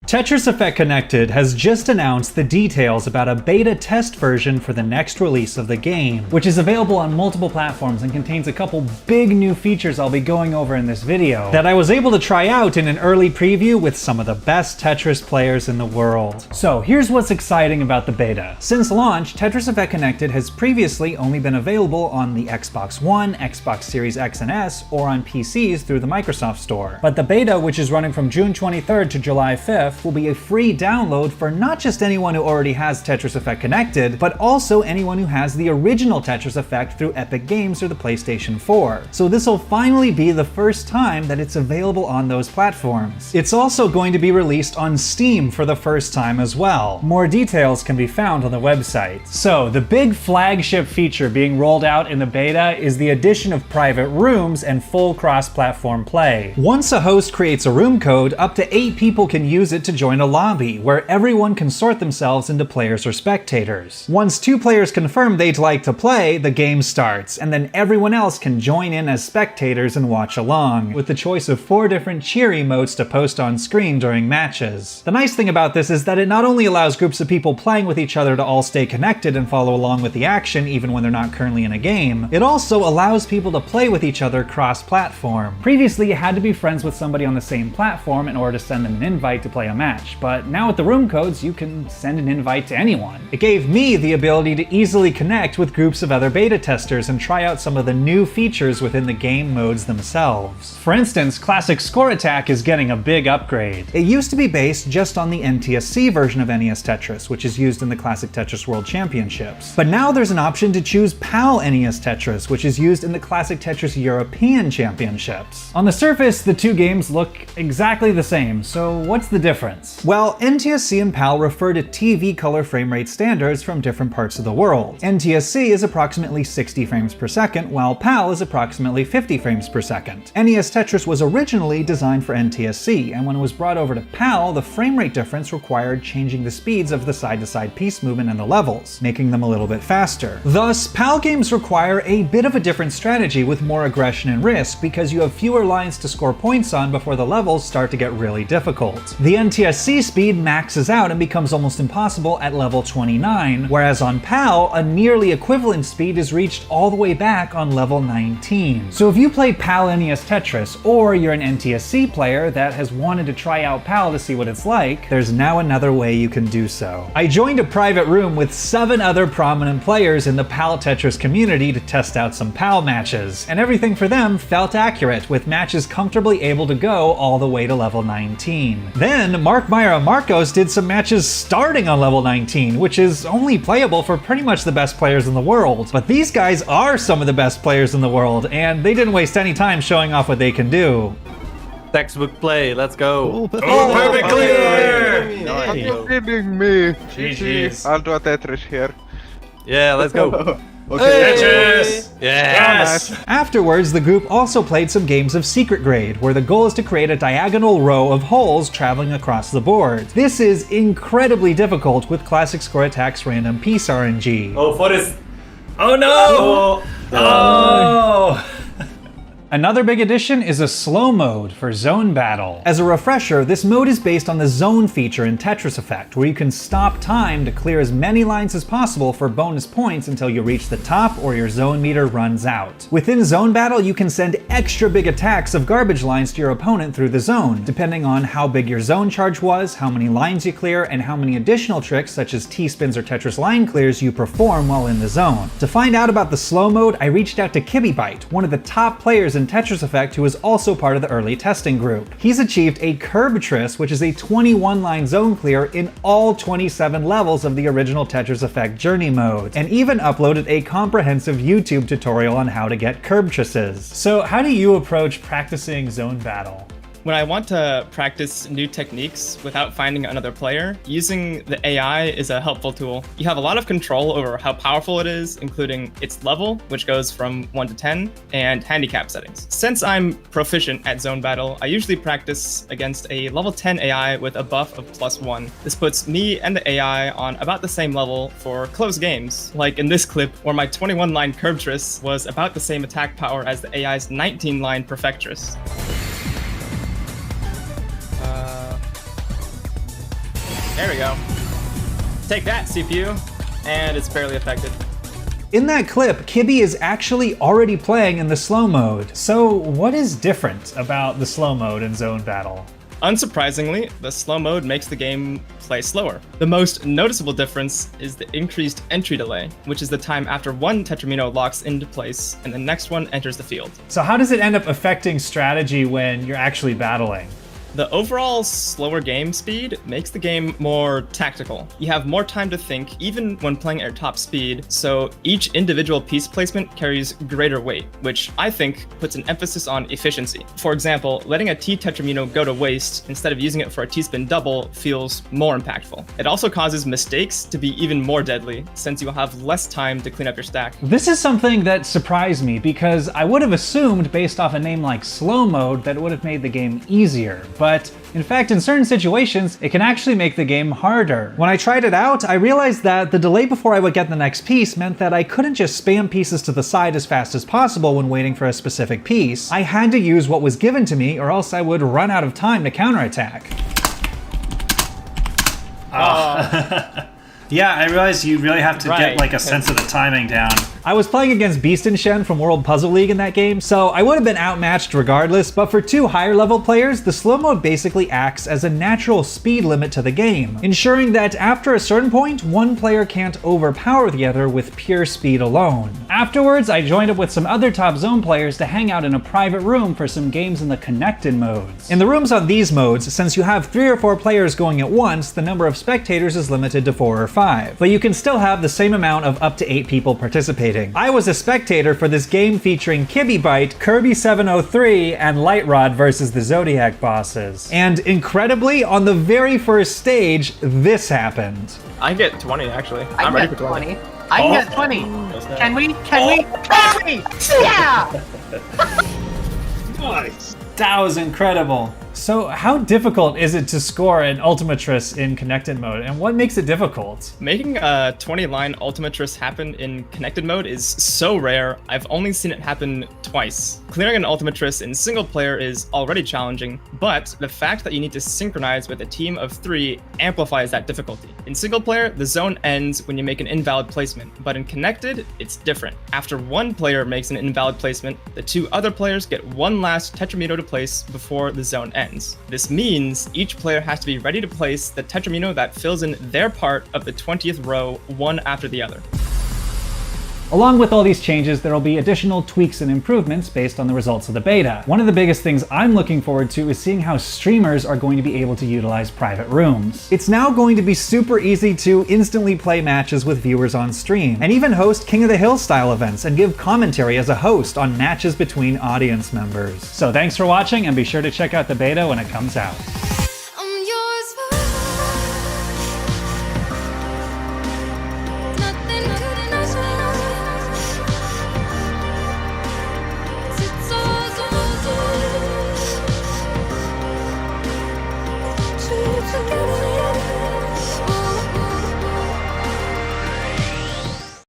Tetris Effect Connected has just announced the details about a beta test version for the next release of the game, which is available on multiple platforms and contains a couple big new features I'll be going over in this video that I was able to try out in an early preview with some of the best Tetris players in the world. So here's what's exciting about the beta. Since launch, Tetris Effect Connected has previously only been available on the Xbox One, Xbox Series X and S, or on PCs through the Microsoft Store. But the beta, which is running from June 23rd to July 5th, will be a free download for not just anyone who already has Tetris Effect Connected, but also anyone who has the original Tetris Effect through Epic Games or the PlayStation 4. So this will finally be the first time that it's available on those platforms. It's also going to be released on Steam for the first time as well. More details can be found on the website. So the big flagship feature being rolled out in the beta is the addition of private rooms and full cross-platform play. Once a host creates a room code, up to 8 people can use it to join a lobby, where everyone can sort themselves into players or spectators. Once 2 players confirm they'd like to play, the game starts, and then everyone else can join in as spectators and watch along, with the choice of 4 different cheer emotes to post on screen during matches. The nice thing about this is that it not only allows groups of people playing with each other to all stay connected and follow along with the action even when they're not currently in a game, it also allows people to play with each other cross-platform. Previously, you had to be friends with somebody on the same platform in order to send them an invite to play a match, but now with the room codes, you can send an invite to anyone. It gave me the ability to easily connect with groups of other beta testers and try out some of the new features within the game modes themselves. For instance, Classic Score Attack is getting a big upgrade. It used to be based just on the NTSC version of NES Tetris, which is used in the Classic Tetris World Championships. But now there's an option to choose PAL NES Tetris, which is used in the Classic Tetris European Championships. On the surface, the two games look exactly the same, so what's the difference? Well, NTSC and PAL refer to TV color frame rate standards from different parts of the world. NTSC is approximately 60 frames per second, while PAL is approximately 50 frames per second. NES Tetris was originally designed for NTSC, and when it was brought over to PAL, the frame rate difference required changing the speeds of the side-to-side piece movement and the levels, making them a little bit faster. Thus, PAL games require a bit of a different strategy with more aggression and risk because you have fewer lines to score points on before the levels start to get really difficult. The NTSC speed maxes out and becomes almost impossible at level 29, whereas on PAL, a nearly equivalent speed is reached all the way back on level 19. So if you play PAL NES Tetris, or you're an NTSC player that has wanted to try out PAL to see what it's like, there's now another way you can do so. I joined a private room with 7 other prominent players in the PAL Tetris community to test out some PAL matches, and everything for them felt accurate, with matches comfortably able to go all the way to level 19. Then, Mark Myra Marcos did some matches starting on level 19, which is only playable for pretty much the best players in the world. But these guys are some of the best players in the world, and they didn't waste any time showing off what they can do. Textbook play, let's go. Oh, perfect clear! Are you kidding me? GG's. I'll do a Tetris here. Yeah, let's go. Okay. Tetris! Yes! Afterwards, the group also played some games of Secret Grade, where the goal is to create a diagonal row of holes traveling across the board. This is incredibly difficult with Classic Score Attack's random piece RNG. Oh, for this. Oh no! Oh! Another big addition is a slow mode for Zone Battle. As a refresher, this mode is based on the zone feature in Tetris Effect, where you can stop time to clear as many lines as possible for bonus points until you reach the top or your zone meter runs out. Within Zone Battle, you can send extra big attacks of garbage lines to your opponent through the zone, depending on how big your zone charge was, how many lines you clear, and how many additional tricks such as T-spins or Tetris line clears you perform while in the zone. To find out about the slow mode, I reached out to Kibibite, one of the top players in Tetris Effect, who is also part of the early testing group. He's achieved a Curbtris, which is a 21-line zone clear in all 27 levels of the original Tetris Effect journey mode, and even uploaded a comprehensive YouTube tutorial on how to get Curbtrises. So how do you approach practicing Zone Battle? When I want to practice new techniques without finding another player, using the AI is a helpful tool. You have a lot of control over how powerful it is, including its level, which goes from 1 to 10, and handicap settings. Since I'm proficient at Zone Battle, I usually practice against a level 10 AI with a buff of +1. This puts me and the AI on about the same level for close games, like in this clip where my 21-line Curbtris was about the same attack power as the AI's 19-line Perfectris. There we go. Take that, CPU. And it's barely affected. In that clip, Kibby is actually already playing in the slow mode. So what is different about the slow mode in Zone Battle? Unsurprisingly, the slow mode makes the game play slower. The most noticeable difference is the increased entry delay, which is the time after one Tetramino locks into place and the next one enters the field. So how does it end up affecting strategy when you're actually battling? The overall slower game speed makes the game more tactical. You have more time to think even when playing at your top speed, so each individual piece placement carries greater weight, which I think puts an emphasis on efficiency. For example, letting a T Tetramino go to waste instead of using it for a T-spin double feels more impactful. It also causes mistakes to be even more deadly, since you'll have less time to clean up your stack. This is something that surprised me because I would have assumed based off a name like slow mode that it would have made the game easier. But in fact, in certain situations, it can actually make the game harder. When I tried it out, I realized that the delay before I would get the next piece meant that I couldn't just spam pieces to the side as fast as possible when waiting for a specific piece. I had to use what was given to me or else I would run out of time to counterattack. Yeah, I realized you really have to get like a sense of the timing down. I was playing against Beast and Shen from World Puzzle League in that game, so I would have been outmatched regardless, but for two higher level players, the slow mode basically acts as a natural speed limit to the game, ensuring that after a certain point, one player can't overpower the other with pure speed alone. Afterwards, I joined up with some other top zone players to hang out in a private room for some games in the connected modes. In the rooms on these modes, since you have 3 or 4 players going at once, the number of spectators is limited to 4 or 5, but you can still have the same amount of up to 8 people participating. I was a spectator for this game featuring Kibby Bite, Kirby 703, and Light Rod versus the Zodiac bosses. And incredibly, on the very first stage, this happened. I can get 20 actually. I'm ready for 20. I can get 20. Can we? Can we? Yeah! Nice. That was incredible. So how difficult is it to score an Ultimatris in connected mode, and what makes it difficult? Making a 20-line Ultimatris happen in connected mode is so rare, I've only seen it happen twice. Clearing an Ultimatris in single player is already challenging, but the fact that you need to synchronize with a team of 3 amplifies that difficulty. In single player, the zone ends when you make an invalid placement, but in connected, it's different. After one player makes an invalid placement, the 2 other players get one last Tetramino to place before the zone ends. This means each player has to be ready to place the Tetramino that fills in their part of the 20th row, one after the other. Along with all these changes, there will be additional tweaks and improvements based on the results of the beta. One of the biggest things I'm looking forward to is seeing how streamers are going to be able to utilize private rooms. It's now going to be super easy to instantly play matches with viewers on stream, and even host King of the Hill style events and give commentary as a host on matches between audience members. So thanks for watching, and be sure to check out the beta when it comes out.